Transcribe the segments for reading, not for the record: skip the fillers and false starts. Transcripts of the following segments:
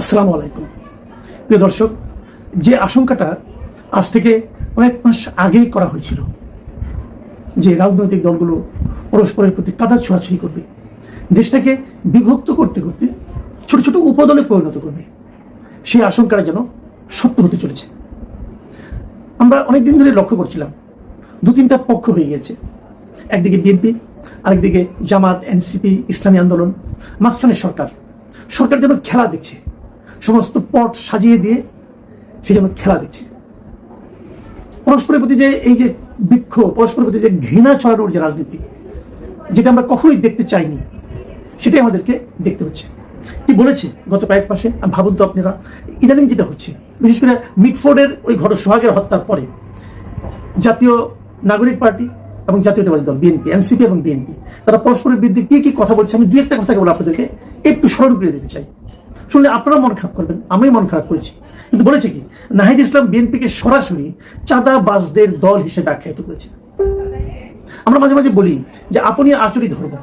আসসালামু আলাইকুম। প্রিয় দর্শক, যে আশঙ্কাটা আজ থেকে কয়েক মাস আগেই করা হয়েছিল যে রাজনৈতিক দলগুলো পরস্পরের প্রতি কাদা ছোঁড়াছুড়ি করবে, দেশটাকে বিভক্ত করতে করতে ছোট ছোট উপদলে পরিণত করবে, সেই আশঙ্কাটা যেন সত্য হতে চলেছে। আমরা অনেকদিন ধরে লক্ষ্য করছিলাম দু তিনটা পক্ষ হয়ে গেছে, একদিকে বিএনপি, আরেকদিকে জামাত, এনসিপি, ইসলামী আন্দোলন, মাঝখানে সরকার যেন খেলা দেখছে, সমস্ত পট সাজিয়ে দিয়ে সে যেন খেলা দেখছে। পরস্পরের প্রতি যে এই যে বিক্ষোভ, পরস্পরের প্রতি যে ঘৃণা ছড়ানোর যে রাজনীতি, যেটা আমরা কখনোই দেখতে চাইনি, সেটাই আমাদেরকে দেখতে হচ্ছে। কি বলেছে গত কয়েক মাসে ভাবুন তো আপনারা, ইদানিং যেটা হচ্ছে, বিশেষ করে মিটফোর্ডের ওই সোহাগের হত্যার পরে জাতীয় নাগরিক পার্টি এবং জাতীয়তাবাদী দল বিএনপি, এনসিপি এবং বিএনপি, তারা পরস্পরের বিরুদ্ধে কি কি কথা বলছে, আমি দুই একটা কথা বলে আপনাদেরকে একটু স্মরণ করে দিতে চাই। শুনলে আপনারা মন খারাপ করবেন, আমি মন খারাপ করেছি। কিন্তু বলেছে কি, নাহিদ ইসলাম বিএনপিকে সরাসরি চাঁদাবাজদের দল হিসেবে আখ্যায়িত করেছে। আমরা মাঝে মাঝে বলি যে আপনি আচরি ধর্ম,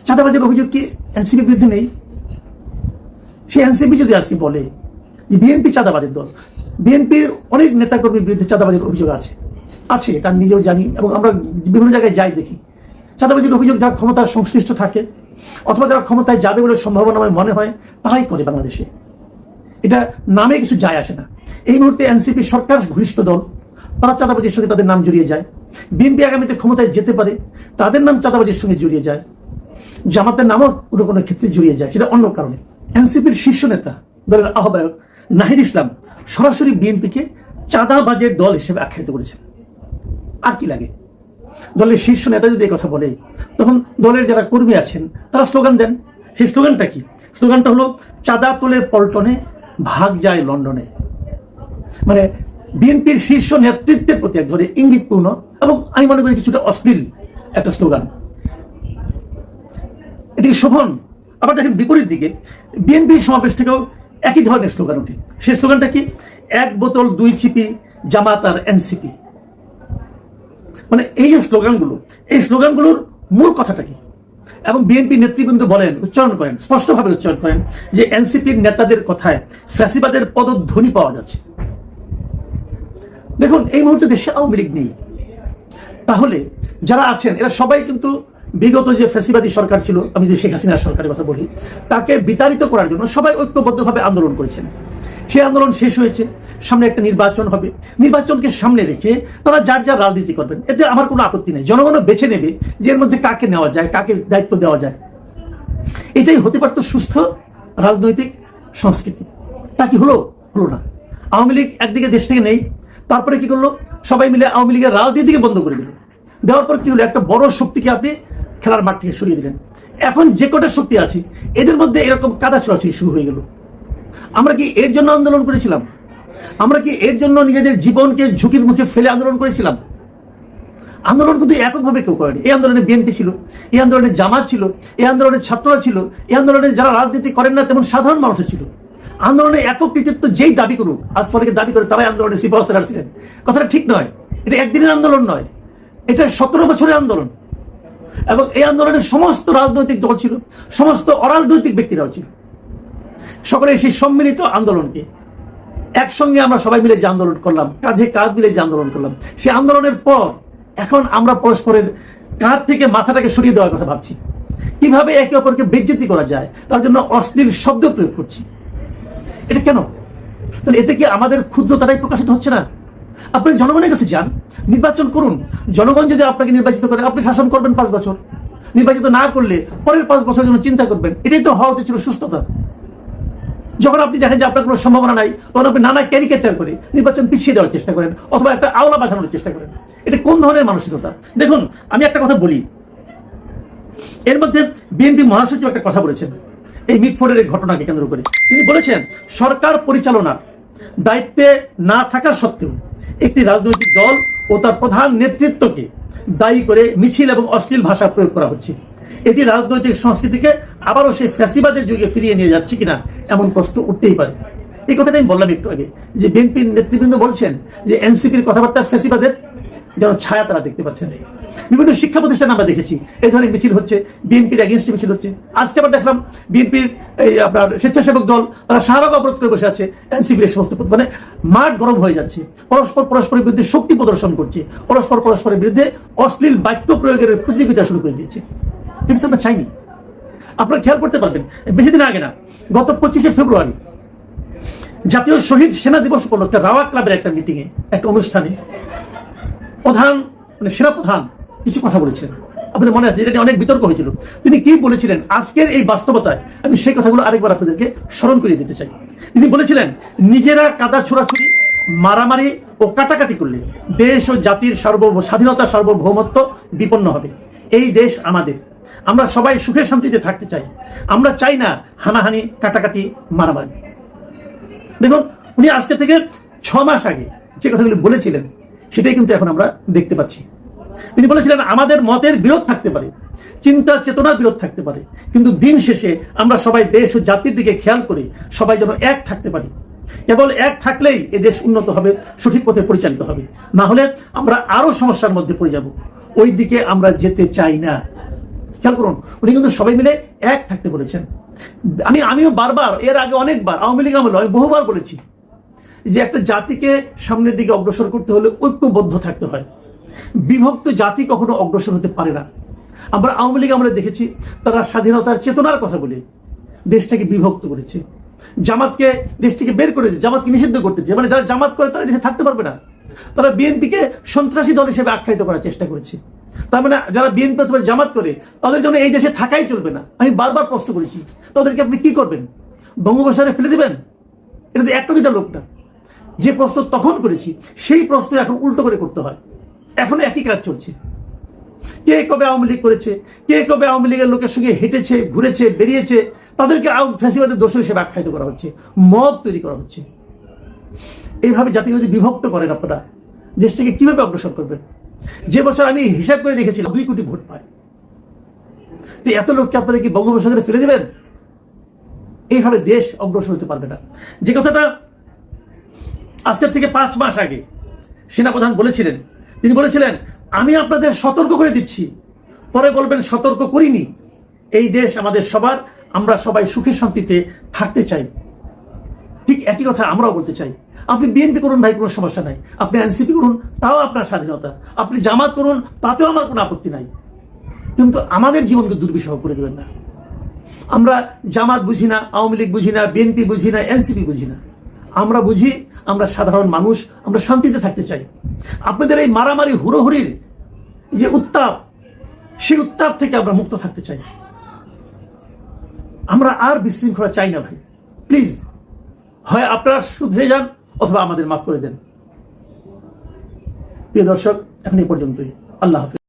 চাঁদাবাজের অভিযোগ কি এনসিপির বিরুদ্ধে নেই? সেই এনসিপি যদি আজকে বলে যে বিএনপি চাঁদাবাজের দল, বিএনপির অনেক নেতাকর্মীর বিরুদ্ধে চাঁদাবাজের অভিযোগ আছে, এটা নিজেও জানি এবং আমরা বিভিন্ন জায়গায় যাই দেখি। চাঁদাবাজির অভিযোগ যারা ক্ষমতার সংশ্লিষ্ট থাকে অথবা যারা ক্ষমতায় যাবে বলে সম্ভাবনা আমার মনে হয়, তারাই করে বাংলাদেশে। এটা নামে কিছু যায় আসে না। এই মুহূর্তে এনসিপি সরকার ঘনিষ্ঠ দল, তারা চাঁদাবাজির সঙ্গে তাদের নাম জড়িয়ে যায়। বিএনপি আগামীতে ক্ষমতায় যেতে পারে, তাদের নাম চাঁদাবাজির সঙ্গে জড়িয়ে যায়। জামাতের নামও কোনো কোনো ক্ষেত্রে জড়িয়ে যায়, সেটা অন্য কারণে। এনসিপির শীর্ষ নেতা, দলের আহ্বায়ক নাহিদ ইসলাম সরাসরি বিএনপিকে চাঁদাবাজের দল হিসেবে আখ্যায়িত করেছেন। আর কি লাগে? দলের শীর্ষ নেতা যদি এই কথা বলে, তখন দলের যারা কর্মী আছেন তারা স্লোগান দেন। সেই স্লোগানটা কি? স্লোগানটা হলো চাঁদা তোলে পল্টনে, ভাগ যায় লন্ডনে। মানে বিএনপির শীর্ষ নেতৃত্বের প্রতি এক ধরনের ইঙ্গিতপূর্ণ এবং আমি মনে করি কিছুটা অশ্লীল একটা স্লোগান। এটিকে শোভন। আবার দেখেন বিপরীত দিকে বিএনপির সমাবেশ থেকেও একই ধরনের স্লোগান ওঠে। সেই স্লোগানটা কি? এক বোতল দুই চিপি, জামাত আর এনসিপি। মানে এই যে স্লোগানগুলো, এই স্লোগানগুলোর মূল কথাটা কি? এবং বিএনপি নেতৃবৃন্দ বলেন, উচ্চারণ করেন, স্পষ্টভাবে উচ্চারণ করেন যে এনসিপির নেতাদের কথায় ফ্যাসিবাদের পদধ্বনি পাওয়া যাচ্ছে। দেখুন, এই মুহূর্তে দেশে আওয়ামী লীগ নেই, তাহলে যারা আছেন এরা সবাই কিন্তু বিগত যে ফ্যাসিবাদী সরকার ছিল, আমি যে শেখ হাসিনার সরকারের কথা বলি, তাকে বিতাড়িত করার জন্য সবাই ঐক্যবদ্ধভাবে আন্দোলন করেছেন। সেই আন্দোলন শেষ হয়েছে, সামনে একটা নির্বাচন হবে, নির্বাচনকে সামনে রেখে তারা যার যার রাজনীতি করবেন, এতে আমার কোনো আপত্তি নেই। জনগণ বেছে নেবে যে এর মধ্যে কাকে নেওয়া যায়, কাকে দায়িত্ব দেওয়া যায়। এটাই হতে পারত সুস্থ রাজনৈতিক সংস্কৃতি। তা কি হলো? হলো না। আওয়ামী লীগ একদিকে দেশ থেকে নেই, তারপরে কি করলো? সবাই মিলে আওয়ামী লীগের রাজনীতিকে বন্ধ করে দিল। দেওয়ার পর কি হলো? একটা বড় শক্তিকে আপনি খেলার মাঠ থেকে সরিয়ে দিলেন। এখন যে কটা শক্তি আছে এদের মধ্যে এরকম কাদা ছোড়াছুড়ি শুরু হয়ে গেল। আমরা কি এর জন্য আন্দোলন করেছিলাম? আমরা কি এর জন্য নিজেদের জীবনকে ঝুঁকির মুখে ফেলে আন্দোলন করেছিলাম? আন্দোলন কিন্তু এককভাবে কেউ করেনি। এই আন্দোলনে বিএনপি ছিল, এই আন্দোলনে জামাত ছিল, এই আন্দোলনে ছাত্ররা ছিল, এই আন্দোলনে যারা রাজনীতি করেন না তেমন সাধারণ মানুষও ছিল। আন্দোলনে একক কৃতিত্ব যেই দাবি করুক, আজ পরে দাবি করে তারাই আন্দোলনে সিপাহসালার ছিলেন। কথাটা ঠিক নয়। এটা একদিনের আন্দোলন নয়, এটা 17 বছরের আন্দোলন। এবং এই আন্দোলনের সমস্ত রাজনৈতিক দল ছিল, সমস্ত অরাজনৈতিক ব্যক্তিরাও ছিল। সকলে সেই সম্মিলিত আন্দোলনকে একসঙ্গে আমরা সবাই মিলে যে আন্দোলন করলাম, কাঁধে কাঁধ মিলে যে আন্দোলন করলাম, সেই আন্দোলনের পর এখন আমরা পরস্পরের কাঁধ থেকে মাথাটাকে সরিয়ে দেওয়ার কথা ভাবছি। কিভাবে একে অপরকে বেইজ্জতি করা যায় তার জন্য অশ্লীল শব্দ প্রয়োগ করছি। এটা কেন? তাহলে এতে কি আমাদের ক্ষুদ্রতাটাই প্রকাশিত হচ্ছে না? আপনি জনগণের কাছে যান, নির্বাচন করুন। জনগণ যদি আপনাকে নির্বাচিত করে, আপনি শাসন করবেন 5 বছর। নির্বাচিত না করলে পরের 5 বছরের জন্য চিন্তা করবেন। এটাই তো হওয়া উচিত ছিল সুস্থতা। যখন আপনি দেখেন যে আপনার কোনো সম্ভাবনা নাই, তখন আপনি নানা ক্যারিকেচার করে নির্বাচন পিছিয়ে দেওয়ার চেষ্টা করেন অথবা একটা আওলা বাঁচানোর চেষ্টা করেন। এটা কোন ধরনের মানসিকতা? দেখুন, আমি একটা কথা বলি, এর মধ্যে বিএনপি মহাসচিব একটা কথা বলেছেন এই মিটফোর্ডের ঘটনাকে কেন্দ্র করে। তিনি বলেছেন, সরকার পরিচালনার দায়িত্বে না থাকা সত্ত্বেও একটি রাজনৈতিক দল ও তার প্রধান নেতৃত্বকে দায়ী করে মিছিল এবং অশ্লীল ভাষা প্রয়োগ করা হচ্ছে। এটি রাজনৈতিক সংস্কৃতিকে আবারও সেই ফ্যাসিবাদের যুগে ফিরিয়ে নিয়ে যাচ্ছে কিনা এমন প্রশ্ন উঠতেই পারে। এই কথাটা আমি বললাম একটু আগে, যে বিএনপির নেতৃবৃন্দ বলছেন যে এনসিপির কথাবার্তা ফ্যাসিবাদের। যেন ছায়া তারা দেখতে পাচ্ছেন। বিভিন্ন শিক্ষা প্রতিষ্ঠান আমরা দেখেছি এই ধরনের মিছিল হচ্ছে, বিএনপির এগেনস্টে মিছিল হচ্ছে। আজকে আবার দেখলাম বিএনপির এই আপনার স্বেচ্ছাসেবক দল তারা শাহবাগ অবরোধ করে বসে আছে, এনসিপির সমস্ত মানে মাঠ গরম হয়ে যাচ্ছে, পরস্পরের বিরুদ্ধে শক্তি প্রদর্শন করছে, পরস্পরের বিরুদ্ধে অশ্লীল বাক্য প্রয়োগের প্রতিযোগিতা শুরু করে দিয়েছে। কিন্তু তো আমরা চাইনি। আপনারা খেয়াল করতে পারবেন, বেশি দিন আগে না, গত 25শে ফেব্রুয়ারি জাতীয় শহীদ সেনা দিবস উপলক্ষে রাওয়া ক্লাবের একটা মিটিংয়ে, একটা অনুষ্ঠানে প্রধান মানে সেনাপ্রধান কিছু কথা বলেছিলেন। আপনাদের মনে আছে, এটা নিয়ে অনেক বিতর্ক হয়েছিল। তিনি কি বলেছিলেন, আজকের এই বাস্তবতায় আমি সেই কথাগুলো আরেকবার আপনাদেরকে স্মরণ করিয়ে দিতে চাই। তিনি বলেছিলেন, নিজেরা কাদা ছোড়াছুড়ি, মারামারি ও কাটাকাটি করলে দেশ ও জাতির স্বাধীনতা সার্বভৌমত্ব বিপন্ন হবে। এই দেশ আমাদের, আমরা সবাই সুখে শান্তিতে থাকতে চাই, আমরা চাই না হানাহানি, কাটাকাটি, মারামারি। দেখুন, উনি আজকে থেকে 6 মাস আগে যে কথাগুলি বলেছিলেন সেটাই কিন্তু এখন আমরা দেখতে পাচ্ছি। তিনি বলেছিলেন, আমাদের মতের বিরোধ থাকতে পারে, চিন্তা চেতনার বিরোধ থাকতে পারে, কিন্তু দিন শেষে আমরা সবাই দেশ ও জাতির দিকে খেয়াল করে সবাই যেন এক থাকতে পারি। কেবল এক থাকলেই এ দেশ উন্নত হবে, সঠিক পথে পরিচালিত হবে। না হলে আমরা আরো সমস্যার মধ্যে পড়ে যাব। ওই দিকে আমরা যেতে চাই না। খেয়াল করুন, উনি কিন্তু সবাই মিলে এক থাকতে বলেছেন। আমিও বারবার, এর আগে অনেকবার আওয়ামী লীগ আমলে আমি বহুবার বলেছি যে একটা জাতিকে সামনের দিকে অগ্রসর করতে হলে ঐক্যবদ্ধ থাকতে হয়। বিভক্ত জাতি কখনো অগ্রসর হতে পারে না। আমরা আওয়ামী লীগ আমলে দেখেছি, তারা স্বাধীনতার চেতনার কথা বলে দেশটাকে বিভক্ত করেছে, জামাতকে দেশ থেকে বের করে জামাতকে নিষিদ্ধ করতেছে। মানে যারা জামাত করে তারা দেশে থাকতে পারবে না। তারা বিএনপিকে সন্ত্রাসী দল হিসেবে আখ্যায়িত করার চেষ্টা করেছে। তার মানে যারা বিএনপি অথবা জামাত করে তাদের জন্য এই দেশে থাকাই চলবে না। আমি বারবার প্রশ্ন করেছি, তাদেরকে আপনি কি করবেন? বঙ্গোপসাগরে ফেলে দিবেন? এটা তো একটা দুটা লোক না। যে প্রশ্ন তখন করেছি সেই প্রশ্ন এখন উল্টো করে করতে হয়। এখন একই কাজ চলছে। কে কবে আওয়ামী লীগ করেছে, কে কবে আওয়ামী লীগের লোকের সঙ্গে হেঁটেছে, ঘুরেছে, বেরিয়েছে, তাদেরকে ফ্যাসিবাদের দোষী হিসেবে আখ্যায়িত করা হচ্ছে, মত তৈরি করা হচ্ছে। এইভাবে জাতিকে যদি বিভক্ত করেন আপনারা, দেশটাকে কিভাবে অগ্রসর করবেন? যে বছর আমি হিসাব করে দেখেছিলাম 2 কোটি ভোট পায়, তো এত লোককে আপনারা কি বঙ্গোপসাগরে ফেলে দেবেন? এইভাবে দেশ অগ্রসর হতে পারবে না। যে কথাটা আজকের থেকে 5 মাস আগে সেনাপ্রধান বলেছিলেন, তিনি বলেছিলেন, আমি আপনাদের সতর্ক করে দিচ্ছি, পরে বলবেন সতর্ক করিনি। এই দেশ আমাদের সবার, আমরা সবাই সুখে শান্তিতে থাকতে চাই। ঠিক একই কথা আমরাও বলতে চাই। আপনি বিএনপি করুন ভাই, কোনো সমস্যা নাই। আপনি এনসিপি করুন, তাও আপনার স্বাধীনতা। আপনি জামাত করুন, তাতেও আমার কোনো আপত্তি নাই। কিন্তু আমাদের জীবনকে দুর্বিষহ করে দেবেন না। আমরা জামাত বুঝি না, আওয়ামী লীগ বুঝি না, বিএনপি বুঝি না, এনসিপি বুঝি না। আমরা বুঝি, আমরা সাধারণ মানুষ, আমরা শান্তিতে থাকতে চাই। আপনাদের এই মারামারি হুড়োহুড়ির যে উত্তাপ, সেই উত্তাপ থেকে আমরা মুক্ত থাকতে চাই। আমরা আর বিশৃঙ্খলা চাই না ভাই। প্লিজ, হয় আপনারা শুধরে যান অথবা আমাদের মাফ করে দেন। প্রিয় দর্শক, এখন এই পর্যন্তই। আল্লাহ হাফেজ।